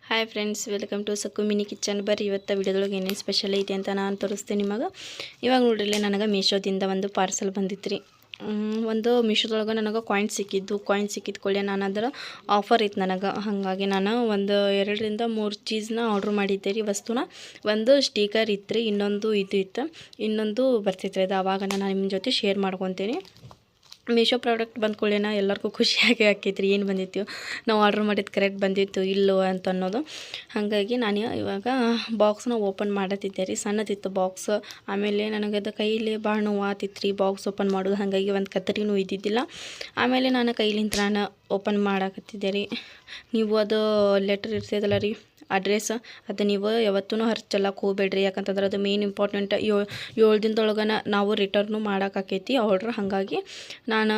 Hi friends, welcome to Sakku mini kitchen. ಬರ್ರಿ ಇವತ್ತು ವಿಡಿಯೋದೊಳಗೆ ಏನೇನು ಸ್ಪೆಷಲ್ ಐತಿ ಅಂತ ನಾನು ತೋರಿಸ್ತೀನಿ ನಿಮಗೆ. ಇವಾಗ ನೋಡ್ರಿ, ನನಗೆ ಮೀಶೋದಿಂದ ಒಂದು ಪಾರ್ಸಲ್ ಬಂದಿತ್ತು ರೀ. ಒಂದು ಮೀಶೋದೊಳಗೆ ನನಗೆ ಕಾಯಿನ್ ಸಿಕ್ಕಿದ್ಕೊಳ್ಳೆ ನಾನು ಅದರ ಆಫರ್ ಇತ್ತು ನನಗೆ. ಹಾಗಾಗಿ ನಾನು ಒಂದು 2 ರಿಂದ 3 ಚೀಸ್ನ ಆರ್ಡ್ರ್ ಮಾಡಿದ್ದೆ ರೀ. ವಸ್ತುನ ಒಂದು ಸ್ಟಿಕರ್ ಇತ್ತು ರೀ, ಇನ್ನೊಂದು ಇದು ಇತ್ತು, ಇನ್ನೊಂದು ಬರ್ತೈತೆ ರೀ. ಅದು ಆವಾಗ ನಾನು ನಿಮ್ಮ ಜೊತೆ ಶೇರ್ ಮಾಡ್ಕೊತೀನಿ. ಮೀಶೋ ಪ್ರಾಡಕ್ಟ್ ಬಂದ್ಕೊಳ್ಳೇನ ಎಲ್ಲರಿಗೂ ಖುಷಿಯಾಗಿ ಆಕೈತ್ರಿ. ಏನು ಬಂದಿತ್ತು, ನಾವು ಆರ್ಡ್ರ್ ಮಾಡಿದ್ದು ಕರೆಕ್ಟ್ ಬಂದಿತ್ತು ಇಲ್ಲೋ ಅಂತ ಅನ್ನೋದು. ಹಾಗಾಗಿ ನಾನು ಇವಾಗ ಬಾಕ್ಸ್ನ ಓಪನ್ ಮಾಡತ್ತಿದ್ದೆ ರೀ. ಸಣ್ಣದಿತ್ತು ಬಾಕ್ಸ್. ಆಮೇಲೆ ನನಗೆ ಅದು ಕೈಲಿ ಭಾಳ ನೋವು ಆತಿತ್ತು ರೀ ಬಾಕ್ಸ್ ಓಪನ್ ಮಾಡೋದು. ಹಾಗಾಗಿ ಒಂದು ಕತ್ತರಿನೂ ಇದ್ದಿದ್ದಿಲ್ಲ. ಆಮೇಲೆ ನಾನು ಕೈಲಿಂದ ನಾನು ಓಪನ್ ಮಾಡಾಕತ್ತಿದ್ದೆ ರೀ. ನೀವು ಅದು ಲೆಟರ್ ಇರ್ತೈತಲ್ಲ ರೀ, ಅಡ್ರೆಸ್, ಅದು ನೀವು ಯಾವತ್ತೂ ಹರ್ಚಲ್ಲಕ್ಕೆ ಹೋಗ್ಬೇಡ್ರಿ. ಯಾಕಂತಂದ್ರೆ ಅದು ಮೇನ್ ಇಂಪಾರ್ಟೆಂಟ್. 7 ದಿನದೊಳಗೆ ನಾವು ರಿಟರ್ನು ಮಾಡೋಕ್ಕಾಕೈತಿ ಆರ್ಡ್ರ್. ಹಾಗಾಗಿ ನಾನು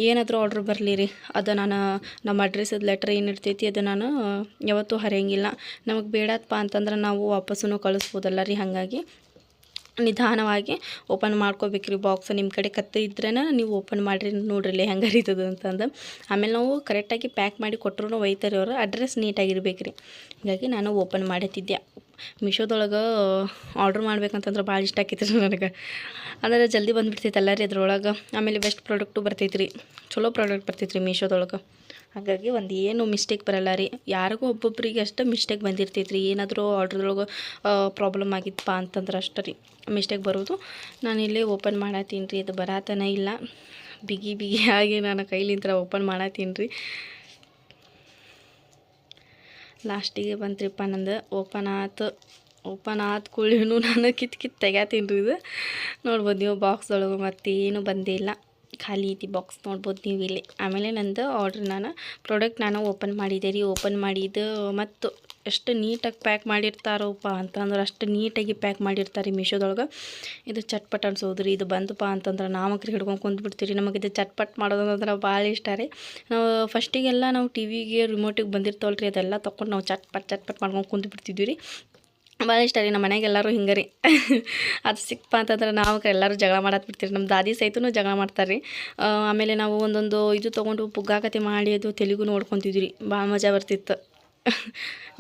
ಏನಾದರೂ ಆರ್ಡ್ರ್ ಬರಲಿ ರೀ, ಅದು ನಾನು ನಮ್ಮ ಅಡ್ರೆಸ್ಸದ ಲೆಟ್ರ್ ಏನಿರ್ತೈತಿ ಅದು ನಾನು ಯಾವತ್ತೂ ಹರಿಯಂಗಿಲ್ಲ. ನಮಗೆ ಬೇಡಪ್ಪ ಅಂತಂದ್ರೆ ನಾವು ವಾಪಸ್ಸು ಕಳಿಸ್ಬೋದಲ್ಲ ರೀ. ಹಾಗಾಗಿ ನಿಧಾನವಾಗಿ ಓಪನ್ ಮಾಡ್ಕೋಬೇಕ್ರಿ ಬಾಕ್ಸ್. ನಿಮ್ಮ ಕಡೆ ಕತ್ತೆ ಇದ್ರೇ ನೀವು ಓಪನ್ ಮಾಡಿರಿ, ನೋಡ್ರಿ ಹೆಂಗೆ ಹರಿತದೆ ಅಂತಂದು. ಆಮೇಲೆ ನಾವು ಕರೆಕ್ಟಾಗಿ ಪ್ಯಾಕ್ ಮಾಡಿ ಕೊಟ್ಟರು ಒಯ್ತಾರೆ ಅವರು. ಅಡ್ರೆಸ್ ನೀಟಾಗಿರ್ಬೇಕು ರೀ. ಹಾಗಾಗಿ ನಾನು ಓಪನ್ ಮಾಡತ್ತಿದ್ದೆ. ಮೀಶೋದೊಳಗೆ ಆರ್ಡ್ರ್ ಮಾಡ್ಬೇಕಂತಂದ್ರೆ ಭಾಳ ಇಷ್ಟ ಆಕೈತಿ ರೀ ನನಗೆ. ಅಂದರೆ ಜಲ್ದಿ ಬಂದುಬಿಡ್ತೈತಲ್ಲ ರೀ ಅದ್ರೊಳಗೆ. ಆಮೇಲೆ ಬೆಸ್ಟ್ ಪ್ರಾಡಕ್ಟು ಬರ್ತೈತೆ ರೀ, ಚಲೋ ಪ್ರಾಡಕ್ಟ್ ಬರ್ತೈತೆ ರೀ ಮೀಶೋದೊಳಗೆ. ಹಾಗಾಗಿ ಒಂದು ಏನು ಮಿಸ್ಟೇಕ್ ಬರಲ್ಲ ರೀ. ಯಾರಿಗೂ ಒಬ್ಬೊಬ್ಬರಿಗೆ ಅಷ್ಟೇ ಮಿಸ್ಟೇಕ್ ಬಂದಿರ್ತೈತೆ ರೀ. ಏನಾದರೂ ಆರ್ಡ್ರದೊಳಗೆ ಪ್ರಾಬ್ಲಮ್ ಆಗಿತ್ತಪ್ಪ ಅಂತಂದ್ರೆ ಅಷ್ಟೇ ರೀ ಮಿಸ್ಟೇಕ್ ಬರೋದು. ನಾನಿಲ್ಲಿ ಓಪನ್ ಮಾಡತ್ತೀನಿ ರೀ. ಅದು ಬರತನೇ ಇಲ್ಲ. ಬಿಗಿಯಾಗಿ ನಾನು ಕೈಲಿಂದ ಓಪನ್ ಮಾಡತ್ತೀನಿ ರೀ. ಲಾಸ್ಟಿಗೆ ಬಂತ್ರಿಪ್ಪ ನಂದು. ಓಪನ್ ಆದ ಕೂಡಲೂ ನಾನು ಕಿತ್ತು ತೆಗ್ಯಾತೀನಿ ರೀ. ಇದು ನೋಡ್ಬೋದು ನೀವು ಬಾಕ್ಸ್ದೊಳಗೆ ಮತ್ತೇನು ಬಂದೇ ಇಲ್ಲ, ಖಾಲಿ ಐತಿ ಬಾಕ್ಸ್ ನೋಡ್ಬೋದು ನೀವು ಇಲ್ಲಿ. ಆಮೇಲೆ ನಂದು ಆರ್ಡ್ರ್ ಪ್ರಾಡಕ್ಟ್ ನಾನು ಓಪನ್ ಮಾಡಿದೆ ರೀ. ಓಪನ್ ಮಾಡಿದ್ದು ಮತ್ತು ಎಷ್ಟು ನೀಟಾಗಿ ಪ್ಯಾಕ್ ಮಾಡಿರ್ತಾರಪ್ಪ ಅಂತಂದ್ರೆ ಅಷ್ಟು ನೀಟಾಗಿ ಪ್ಯಾಕ್ ಮಾಡಿರ್ತಾರೆ ರೀ ಮೀಶೋದೊಳಗೆ. ಇದು ಚಟ್ಪಟ್ ಅನ್ಸೋದು ರೀ. ಇದು ಬಂತಪ್ಪ ಅಂತಂದ್ರೆ ನಾಮಕ್ರಿ ಹಿಡ್ಕೊಂಡು ಕುಂತ್ಬಿಡ್ತೀವಿ. ನಮಗೆ ಇದು ಚಟ್ಪಟ್ ಮಾಡೋದಂದ್ರೆ ಭಾಳ ಇಷ್ಟ ರೀ. ನಾವು ಫಸ್ಟಿಗೆಲ್ಲ ನಾವು ಟಿವಿಗೆ ರಿಮೋಟಿಗೆ ಬಂದಿರ್ತಾವಲ್ಲ ರೀ, ಅದೆಲ್ಲ ತೊಗೊಂಡು ನಾವು ಚಟ್ಪಟ್ ಮಾಡ್ಕೊಂಡು ಕುಂತ್ಬಿಡ್ತಿದ್ವಿ ರೀ. ಭಾಳ ಇಷ್ಟ ರೀ. ನಮ್ಮ ಮನೆಗೆ ಎಲ್ಲರೂ ಹಿಂಗೆ ರೀ. ಅದು ಸಿಕ್ಪ ಅಂತಂದ್ರೆ ನಾವು ಎಲ್ಲರೂ ಜಗಳ ಮಾಡತ್ಬಿಡ್ತೀವಿ. ನಮ್ಮ ದಾದಿ ಸಹಿತನೂ ಜಗಳ ಮಾಡ್ತಾರೆ ರೀ. ಆಮೇಲೆ ನಾವು ಒಂದೊಂದು ಇದು ತೊಗೊಂಡು ಪುಗ್ಗಾಕತೆ ಮಾಡಿ ಅದು ತೆಲುಗು ನೋಡ್ಕೊತಿದ್ವಿ ರೀ. ಭಾಳ ಮಜಾ ಬರ್ತಿತ್ತು.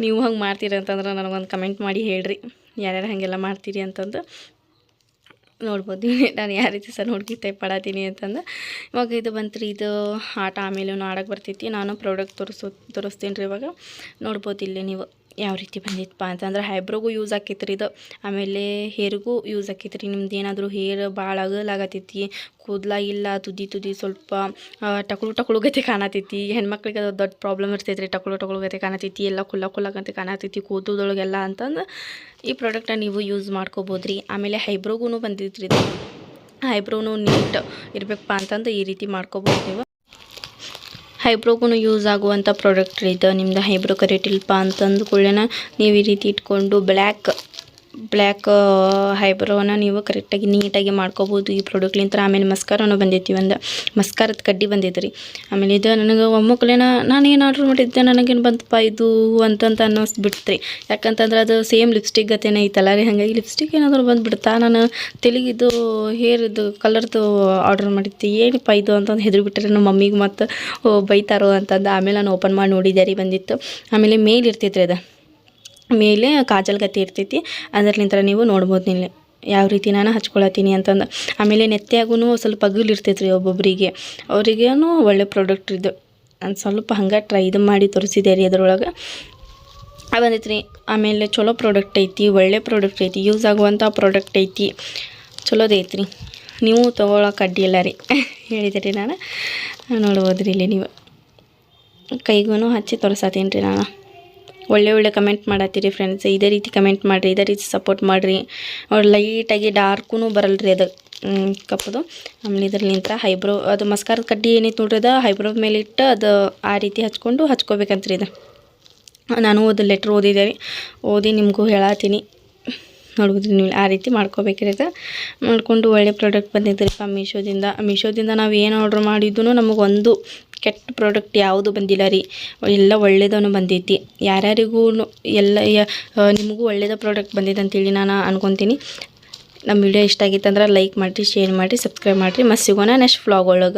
ನೀವು ಹಂಗೆ ಮಾಡ್ತೀರಿ ಅಂತಂದ್ರೆ ನನಗೊಂದು ಕಮೆಂಟ್ ಮಾಡಿ ಹೇಳ್ರಿ, ಯಾರ್ಯಾರು ಹಾಗೆಲ್ಲ ಮಾಡ್ತೀರಿ ಅಂತಂದು. ನೋಡ್ಬೋದು ನಾನು ಯಾವ ರೀತಿ ಸಹ ಹುಡುಗಿ ಟೈಪ್ ಪಡತೀನಿ ಅಂತಂದು. ಇವಾಗ ಇದು ಬಂತು ರೀ, ಇದು ಆಟ ಆಮೇಲೆ ಆಡೋಕ್ಕೆ ಬರ್ತೈತಿ. ನಾನು ಪ್ರಾಡಕ್ಟ್ ತೋರಿಸ್ತೀನಿ ರೀ. ಇವಾಗ ನೋಡ್ಬೋದು ಇಲ್ಲಿ ನೀವು ಯಾವ ರೀತಿ ಬಂದಿತ್ತಪ್ಪ ಅಂತಂದ್ರೆ ಹೈಬ್ರೋಗೂ ಯೂಸ್ ಆಕೈತೆ ರೀ ಇದು. ಆಮೇಲೆ ಹೇರ್ಗೂ ಯೂಸ್ ಆಕೈತೆ ರೀ. ನಿಮ್ದು ಏನಾದರೂ ಹೇರ್ ಭಾಳ ಅಗಲಾಗತ್ತೈತಿ, ಕೂದಲ ಇಲ್ಲ, ತುದಿ ಸ್ವಲ್ಪ ಟಕಳು ಗತೆ ಕಾಣತೈತಿ. ಹೆಣ್ಮಕ್ಳಿಗೆ ಅದು ದೊಡ್ಡ ಪ್ರಾಬ್ಲಮ್ ಇರ್ತೈತೆ ರೀ. ಟಕಳು ಗತೆ ಕಾಣತೈತಿ, ಎಲ್ಲ ಕುಲ್ಲಗತೆ ಕಾಣತೈತಿ ಕೂದಲೊಳಗೆಲ್ಲ ಅಂತಂದು ಈ ಪ್ರಾಡಕ್ಟನ್ನ ನೀವು ಯೂಸ್ ಮಾಡ್ಕೋಬೋದು ರೀ. ಆಮೇಲೆ ಹೈಬ್ರೋಗೂ ಬಂದಿತ್ತು ರೀ ಇದು. ಹೈಬ್ರೋನು ನೀಟ್ ಇರಬೇಕಪ್ಪ ಅಂತಂದು ಈ ರೀತಿ ಮಾಡ್ಕೋಬೋದು ನೀವು. ಹೈಬ್ರೋಗೂ ಯೂಸ್ ಆಗುವಂಥ ಪ್ರಾಡಕ್ಟ್ ರೀ ಇದು. ನಿಮ್ದು ಹೈಬ್ರೋ ಕರೆಕ್ಟಿಲ್ಪ ಅಂತಂದು ಕೂಡಲೇ ನೀವು ಈ ರೀತಿ ಇಟ್ಕೊಂಡು ಬ್ಲ್ಯಾಕ್ ಹೈಬ್ರೋನ ನೀವು ಕರೆಕ್ಟಾಗಿ ನೀಟಾಗಿ ಮಾಡ್ಕೋಬೋದು ಈ ಪ್ರಾಡಕ್ಟ್ಲಿಂತ. ಆಮೇಲೆ ಮಸ್ಕಾರನೂ ಬಂದೈತಿ, ಒಂದು ಮಸ್ಕಾರದ ಕಡ್ಡಿ ಬಂದೈತೆ ರೀ. ಆಮೇಲೆ ಇದು ನನಗೆ ಒಮ್ಮಕ್ಕಲೇನ ನಾನು ಏನು ಆರ್ಡ್ರ್ ಮಾಡಿದ್ದೆ, ನನಗೇನು ಬಂತಪ್ಪ ಇದು ಅಂತಂತ ಅನ್ನಿಸ್ಬಿಡ್ತು. ಯಾಕಂತಂದ್ರೆ ಅದು ಸೇಮ್ ಲಿಪ್ಸ್ಟಿಕ್ ಗತೆನೇ ಐತಲ್ಲ ರೀ. ಹಾಗಾಗಿ ಲಿಪ್ಸ್ಟಿಕ್ ಏನಾದರೂ ಬಂದುಬಿಡ್ತಾ. ನಾನು ತೆಲಿಗಿದ್ದು ಹೇರ್ದು ಕಲರ್ದು ಆರ್ಡ್ರ್ ಮಾಡಿದ್ದೆ. ಏನಪ್ಪ ಇದು ಅಂತಂದು ಹೆದರಿಬಿಟ್ರೆ ನಮ್ಮ ಮಮ್ಮಿಗೆ ಮತ್ತು ಬೈತಾರೋ ಅಂತಂದು. ಆಮೇಲೆ ನಾನು ಓಪನ್ ಮಾಡಿ ನೋಡಿದ್ದೆ ರೀ, ಬಂದಿತ್ತು. ಆಮೇಲೆ ಮೇಲ್ ಇರ್ತೈತೆ ರೀ, ಅದು ಮೇಲೆ ಕಾಜಲ್ ಗತಿ ಇರ್ತೈತಿ. ಅದರ್ಲಿಂತ ನೀವು ನೋಡ್ಬೋದು ಇಲ್ಲಿ ಯಾವ ರೀತಿ ನಾನು ಹಚ್ಕೊಳತ್ತೀನಿ ಅಂತಂದು. ಆಮೇಲೆ ನೆತ್ಯಾಗೂ ಸ್ವಲ್ಪ ಅಗಲ್ ಇರ್ತೈತೆ ರೀ ಒಬ್ಬೊಬ್ಬರಿಗೆ, ಅವ್ರಿಗೇನು ಒಳ್ಳೆ ಪ್ರಾಡಕ್ಟ್ ಇದು. ನಾನು ಸ್ವಲ್ಪ ಹಂಗೆ ಇದು ಮಾಡಿ ತೋರಿಸಿದೆ ರೀ ಅದರೊಳಗೆ ಬಂದೈತೆ ರೀ. ಆಮೇಲೆ ಚಲೋ ಪ್ರಾಡಕ್ಟ್ ಐತಿ, ಒಳ್ಳೆ ಪ್ರಾಡಕ್ಟ್ ಐತಿ, ಯೂಸ್ ಆಗುವಂಥ ಪ್ರಾಡಕ್ಟ್ ಐತಿ, ಚಲೋದೈತಿ ರೀ. ನೀವು ತೊಗೊಳಕ್ಕೆ ಅಡ್ಡಿಲ್ಲ ರೀ, ಹೇಳಿದೆ ರೀ ನಾನು. ನೋಡ್ಬೋದು ರೀ ಇಲ್ಲಿ ನೀವು. ಕೈಗೂ ಹಚ್ಚಿ ತೋರಿಸತ್ತೀನಿ ರೀ ನಾನು. ಒಳ್ಳೆ ಕಮೆಂಟ್ ಮಾಡತ್ತೀರಿ ಫ್ರೆಂಡ್ಸ್. ಇದೇ ರೀತಿ ಕಮೆಂಟ್ ಮಾಡಿರಿ, ಇದೇ ರೀತಿ ಸಪೋರ್ಟ್ ಮಾಡಿರಿ. ಅವ್ರು ಲೈಟಾಗಿ ಡಾರ್ಕೂ ಬರಲ್ರಿ ಅದು ಕಪ್ಪದು. ಆಮೇಲೆ ಇದರಲ್ಲಿಂತ ಹೈಬ್ರೋ ಅದು ಮಸ್ಕಾರದ ಕಡ್ಡಿ ಏನೈತೆ ನೋಡ್ರಿ, ಅದು ಹೈಬ್ರೋ ಮೇಲೆ ಇಟ್ಟು ಅದು ಆ ರೀತಿ ಹಚ್ಕೋಬೇಕಂತ್ರಿ ಇದು. ನಾನು ಅದು ಲೆಟ್ರ್ ಓದಿದೆ ರೀ, ಓದಿ ನಿಮಗೂ ಹೇಳತ್ತೀನಿ. ನೋಡ್ಬೋದು ನೀವು ಆ ರೀತಿ ಮಾಡ್ಕೋಬೇಕ್ರಿ. ಇದು ಮಾಡಿಕೊಂಡು ಒಳ್ಳೆ ಪ್ರಾಡಕ್ಟ್ ಬಂದಿದ್ರಿಪ್ಪ ಮೀಶೋದಿಂದ ನಾವು ಏನು ಆರ್ಡ್ರ್ ಮಾಡಿದ್ದು ನಮಗೊಂದು ಕೆಟ್ಟ ಪ್ರಾಡಕ್ಟ್ ಯಾವುದು ಬಂದಿಲ್ಲ ರೀ. ಎಲ್ಲ ಒಳ್ಳೆಯದೂ ಬಂದೈತಿ. ಯಾರ್ಯಾರಿಗೂ ಎಲ್ಲ ನಿಮಗೂ ಒಳ್ಳೆಯದ ಪ್ರಾಡಕ್ಟ್ ಬಂದಿದೆ ಅಂತೇಳಿ ನಾನು ಅನ್ಕೊತೀನಿ. ನಮ್ಮ ವಿಡಿಯೋ ಇಷ್ಟ ಆಗಿತ್ತಂದ್ರೆ ಲೈಕ್ ಮಾಡಿರಿ, ಶೇರ್ ಮಾಡಿರಿ, ಸಬ್ಸ್ಕ್ರೈಬ್ ಮಾಡಿರಿ. ಮತ್ತೆ ಸಿಗೋಣ ನೆಕ್ಸ್ಟ್ ವ್ಲಾಗ್ ಒಳಗೆ.